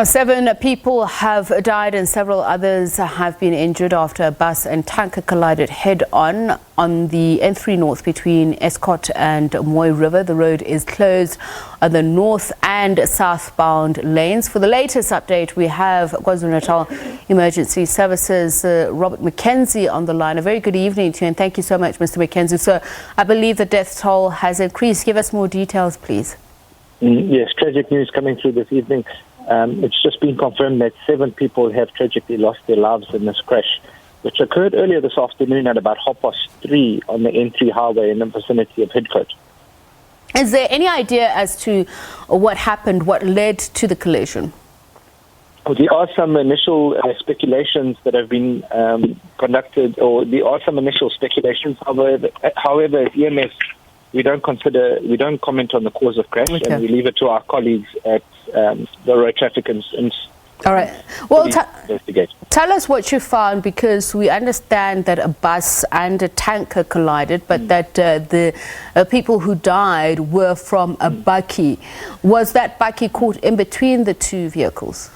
7 people have died and several others have been injured after a bus and tanker collided head-on the N3 North between Estcourt and Mooi River. The road is closed on the north and southbound lanes. For the latest update, we have KwaZulu-Natal Emergency Services Robert McKenzie on the line. A very good evening to you, and thank you so much, Mr. McKenzie. So I believe the death toll has increased. Give us more details, please. Yes, tragic news coming through this evening. It's just been confirmed that 7 people have tragically lost their lives in this crash, which occurred earlier this afternoon at about 3:30 on the N3 highway in the vicinity of Estcourt. Is there any idea as to what happened, what led to the collision? Well, there are some initial speculations that have been conducted, or there are some initial speculations. However, as EMS, we don't comment on the cause of crash, and we leave it to our colleagues at the road traffic and all right. Well, investigate. Tell us what you found, because we understand that a bus and a tanker collided, but that the people who died were from a bakkie. Was that bakkie caught in between the two vehicles?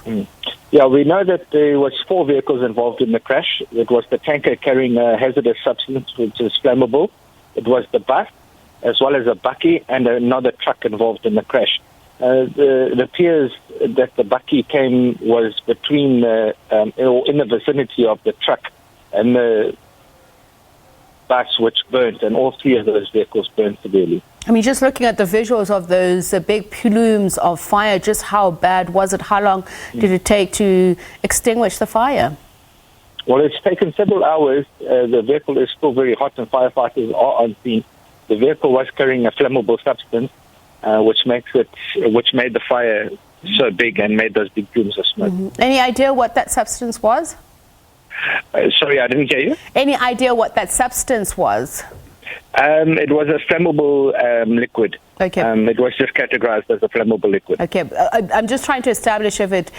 Yeah, we know that there was 4 vehicles involved in the crash. It was the tanker carrying a hazardous substance, which is flammable. It was the bus, as well as a bakkie and another truck involved in the crash. It appears that the bakkie was between or in the vicinity of the truck and the bus, which burnt, and all 3 of those vehicles burned severely. I mean, just looking at the visuals of those big plumes of fire, just how bad was it? How long did it take to extinguish the fire? Well, it's taken several hours. The vehicle is still very hot and firefighters are on scene. The vehicle was carrying a flammable substance, which made the fire so big and made those big plumes of smoke. Any idea what that substance was? Sorry, I didn't hear you. Any idea what that substance was? It was a flammable liquid. Okay. It was just categorized as a flammable liquid. Okay. I'm just trying to establish if it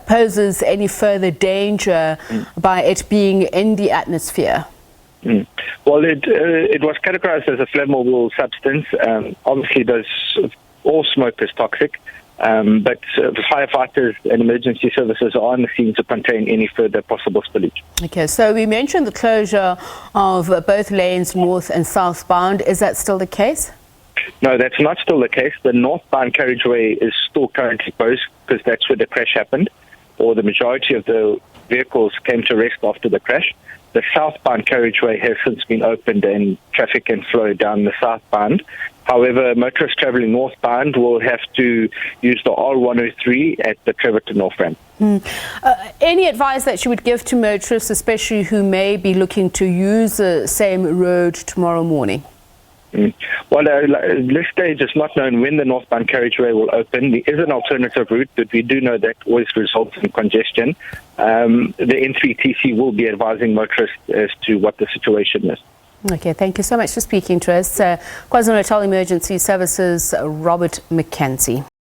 poses any further danger by it being in the atmosphere. Well, it was categorized as a flammable substance. Obviously, all smoke is toxic, but the firefighters and emergency services are on the scene to contain any further possible spillage. Okay, so we mentioned the closure of both lanes, north and southbound. Is that still the case? No, that's not still the case. The northbound carriageway is still currently closed because that's where the crash happened, or the majority of the vehicles came to rest after the crash. The southbound carriageway has since been opened and traffic can flow down the southbound. However, motorists travelling northbound will have to use the R103 at the Trevorton North ramp. Any advice that you would give to motorists, especially who may be looking to use the same road tomorrow morning? Well, at this stage, it's not known when the northbound carriageway will open. There is an alternative route, but we do know that always results in congestion. The N3TC will be advising motorists as to what the situation is. Okay, thank you so much for speaking to us. KwaZulu-Natal Emergency Services, Robert McKenzie.